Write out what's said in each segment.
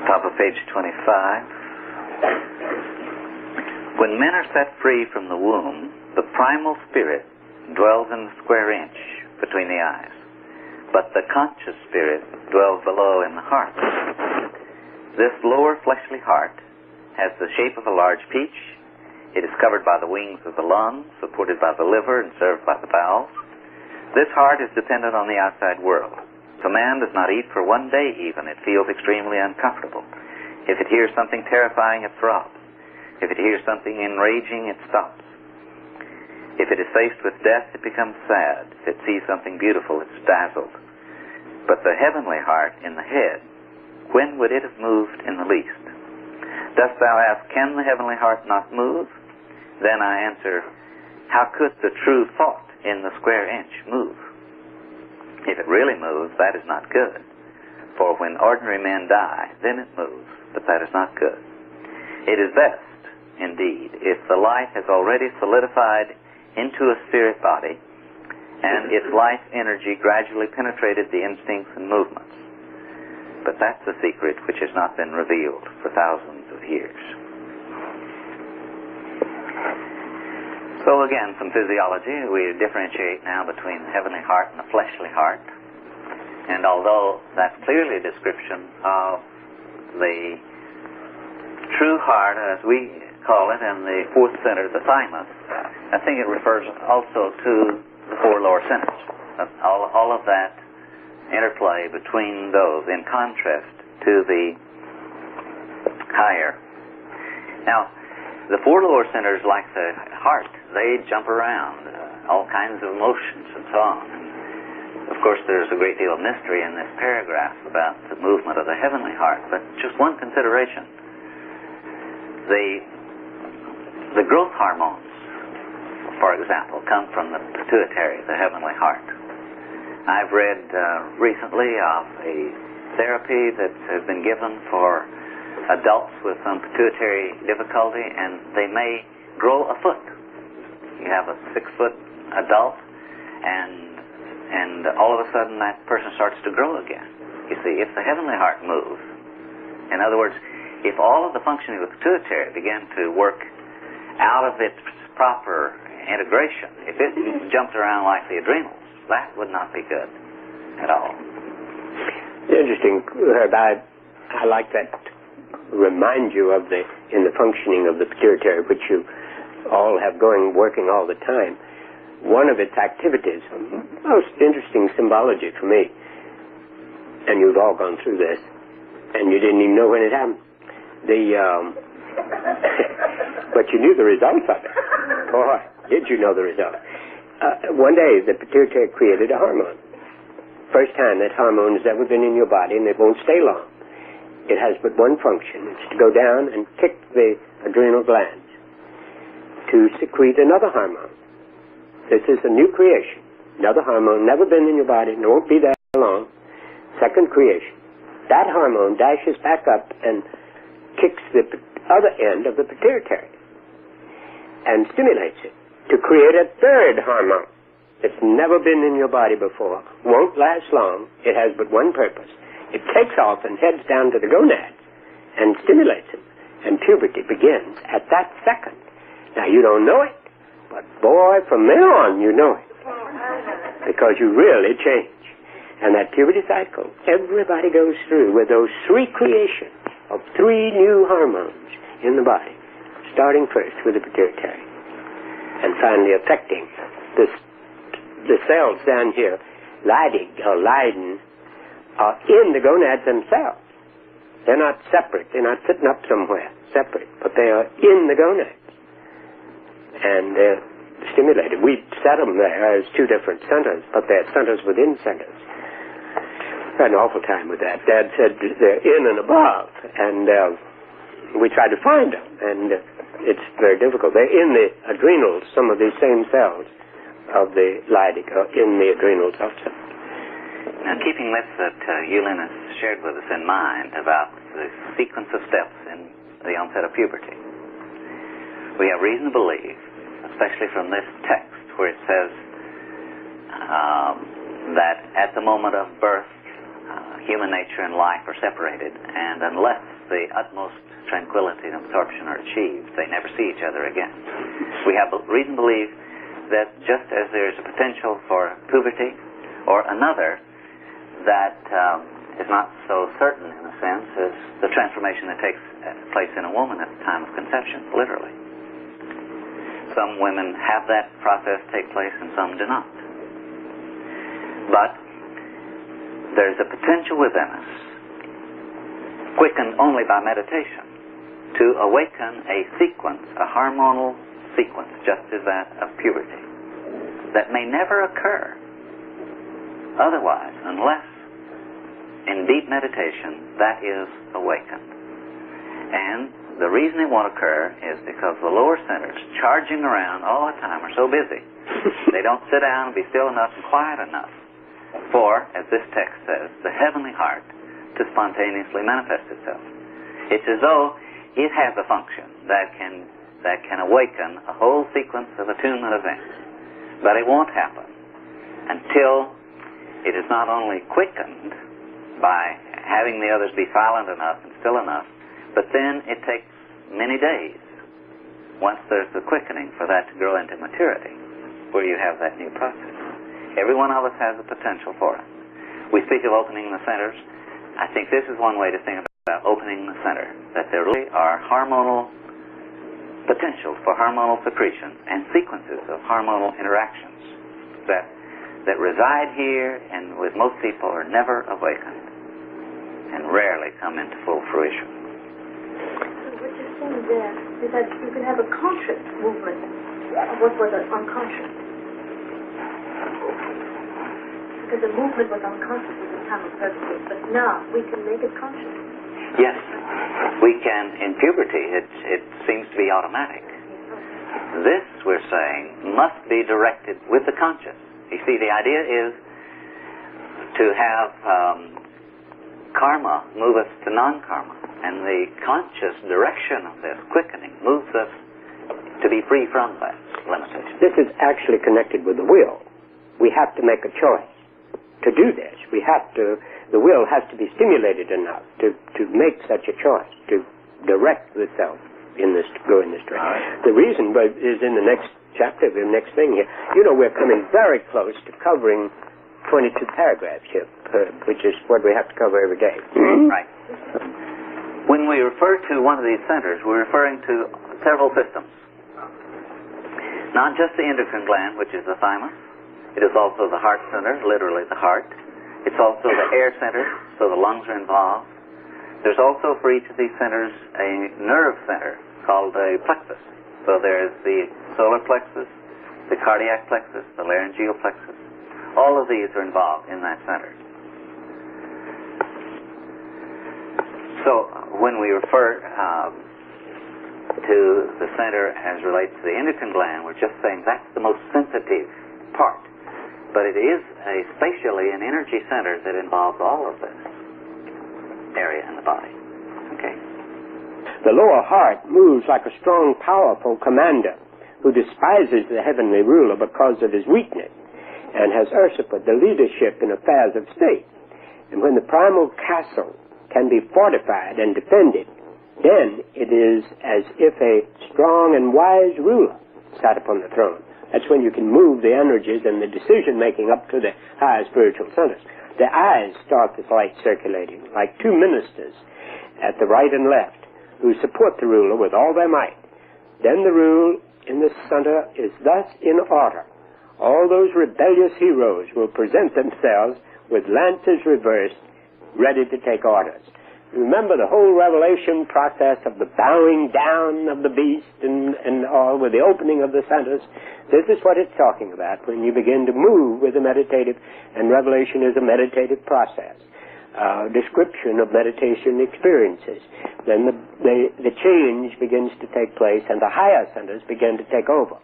Top of page 25. When men are set free from the womb, the primal spirit dwells in the square inch between the eyes, but the conscious spirit dwells below in the heart. This lower fleshly heart has the shape of a large peach. It is covered by the wings of the lungs, supported by the liver, and served by the bowels. This heart is dependent on the outside world. If a man does not eat for one day even, it feels extremely uncomfortable. If it hears something terrifying, it throbs. If it hears something enraging, it stops. If it is faced with death, it becomes sad. If it sees something beautiful, it's dazzled. But the heavenly heart in the head, when would it have moved in the least? Dost thou ask, can the heavenly heart not move? Then I answer, how could the true thought in the square inch move? If it really moves, that is not good. For when ordinary men die, then it moves, but that is not good. It is best, indeed, if the life has already solidified into a spirit body, and its life energy gradually penetrated the instincts and movements. But that's a secret which has not been revealed for thousands of years. So again, some physiology. We differentiate now between the heavenly heart and the fleshly heart. And although that's clearly a description of the true heart, as we call it, and the fourth center, the thymus, I think it refers also to the four lower centers. All of that interplay between those in contrast to the higher. Now, the four lower centers, like the heart, they jump around, all kinds of emotions and so on. And of course, there's a great deal of mystery in this paragraph about the movement of the heavenly heart, but just one consideration. The growth hormones, for example, come from the pituitary, the heavenly heart. I've read recently of a therapy that has been given for adults with some pituitary difficulty, and they may grow a foot. You have a 6-foot adult, and all of a sudden that person starts to grow again. You see, if the heavenly heart moves, in other words, if all of the functioning of the pituitary began to work out of its proper integration, if it jumped around like the adrenals, that would not be good at all. Interesting, Herb. I like that. Remind you of in the functioning of the pituitary, which you all have working all the time. One of its activities, most interesting symbology for me, and you've all gone through this, and you didn't even know when it happened. But you knew the results of it. Boy, did you know the results. One day, the pituitary created a hormone. First time that hormone has ever been in your body, and it won't stay long. It has but one function. It's to go down and kick the adrenal glands to secrete another hormone. This is a new creation. Another hormone, never been in your body, and it won't be there long. Second creation. That hormone dashes back up and kicks the other end of the pituitary and stimulates it to create a third hormone that's never been in your body before, won't last long. It has but one purpose. It takes off and heads down to the gonads and stimulates them, and puberty begins at that second. Now, you don't know it, but boy, from then on you know it, because you really change. And that puberty cycle, everybody goes through with those three creations of three new hormones in the body, starting first with the pituitary, and finally affecting the cells down here, Leydig or Leiden, are in the gonads themselves. They're not separate. They're not sitting up somewhere separate, but they are in the gonads. And they're stimulated. We set them there as two different centers, but they're centers within centers. Had an awful time with that. Dad said they're in and above, and we tried to find them, and it's very difficult. They're in the adrenals, some of these same cells of the Leydig are in the adrenals also. Now, keeping this that Lynn has shared with us in mind about the sequence of steps in the onset of puberty, we have reason to believe, especially from this text where it says that at the moment of birth, human nature and life are separated, and unless the utmost tranquility and absorption are achieved, they never see each other again. We have reason to believe that just as there's a potential for puberty or another that is not so certain, in a sense, as the transformation that takes place in a woman at the time of conception, literally. Some women have that process take place and some do not. But there's a potential within us, quickened only by meditation, to awaken a sequence, a hormonal sequence, just as that of puberty, that may never occur otherwise, unless in deep meditation that is awakened. And the reason it won't occur is because the lower centers, charging around all the time, are so busy. They don't sit down and be still enough and quiet enough for, as this text says, the heavenly heart to spontaneously manifest itself. It's as though it has a function that can awaken a whole sequence of attunement events. But it won't happen until it is not only quickened by having the others be silent enough and still enough, but then it takes many days, once there's the quickening, for that to grow into maturity, where you have that new process. Every one of us has a potential for it. We speak of opening the centers. I think this is one way to think about opening the center, that there really are hormonal potentials for hormonal secretion and sequences of hormonal interactions that reside here and with most people are never awakened and rarely come into full fruition. So what you're saying there is that you can have a conscious movement of what was unconscious. Because the movement was unconscious at the time of pregnancy, but now we can make it conscious. Yes, we can. In puberty, it seems to be automatic. This, we're saying, must be directed with the conscious. You see, the idea is to have karma move us to non-karma, and the conscious direction of this quickening moves us to be free from that limitation. This is actually connected with the will. We have to make a choice to do this. The will has to be stimulated enough to make such a choice, to direct the self to go in this direction. The reason is in the next chapter, the next thing here. You know, we're coming very close to covering 22 paragraphs here, which is what we have to cover every day. Right. When we refer to one of these centers, we're referring to several systems. Not just the endocrine gland, which is the thymus. It is also the heart center, literally the heart. It's also the air center, so the lungs are involved. There's also for each of these centers a nerve center called a plexus. So there's the solar plexus, the cardiac plexus, the laryngeal plexus. All of these are involved in that center. So when we refer to the center as relates to the endocrine gland, we're just saying that's the most sensitive part. But it is spatially an energy center that involves all of this area in the body. Okay? The lower heart moves like a strong, powerful commander who despises the heavenly ruler because of his weakness and has usurped the leadership in affairs of state. And when the primal castle can be fortified and defended, then it is as if a strong and wise ruler sat upon the throne. That's when you can move the energies and the decision-making up to the higher spiritual centers. The eyes start with light circulating, like two ministers at the right and left, who support the ruler with all their might. Then the rule in the center is thus in order. All those rebellious heroes will present themselves with lances reversed, ready to take orders. Remember the whole revelation process of the bowing down of the beast and all with the opening of the centers. This is what it's talking about when you begin to move with the meditative, and revelation is a meditative process. Description of meditation experiences. Then the change begins to take place and the higher centers begin to take over.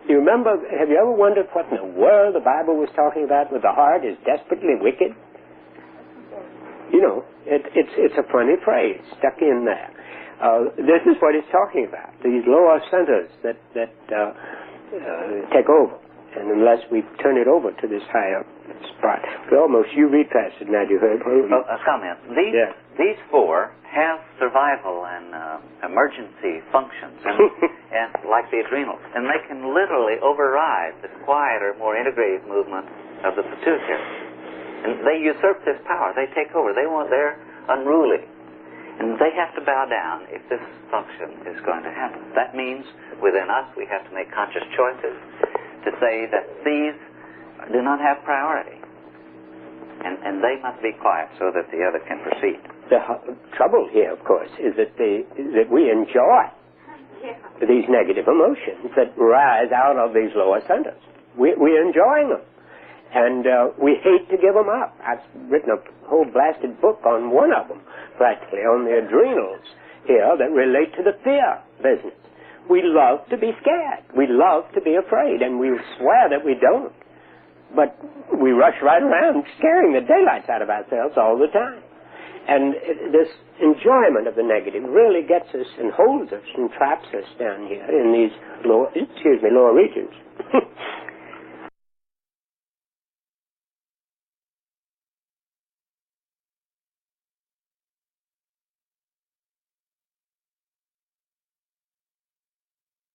You remember, have you ever wondered what in the world the Bible was talking about with the heart is desperately wicked? You know, it's a funny phrase stuck in there. This is what it's talking about. These lower centers that take over. And unless we turn it over to this higher spot. We almost you read past it now, you heard. A comment. These four have survival and emergency functions, and like the adrenals, and they can literally override the quieter, more integrated movement of the pituitary. And they usurp this power. They take over. They're unruly. And they have to bow down if this function is going to happen. That means within us we have to make conscious choices to say that these do not have priority. And they must be quiet so that the other can proceed. The trouble here, of course, is that we enjoy these negative emotions that rise out of these lower centers. We're enjoying them. And we hate to give them up. I've written a whole blasted book on one of them, practically, on the adrenals here that relate to the fear business. We love to be scared. We love to be afraid, and we swear that we don't. But we rush right around scaring the daylights out of ourselves all the time. And this enjoyment of the negative really gets us and holds us and traps us down here in these lower regions.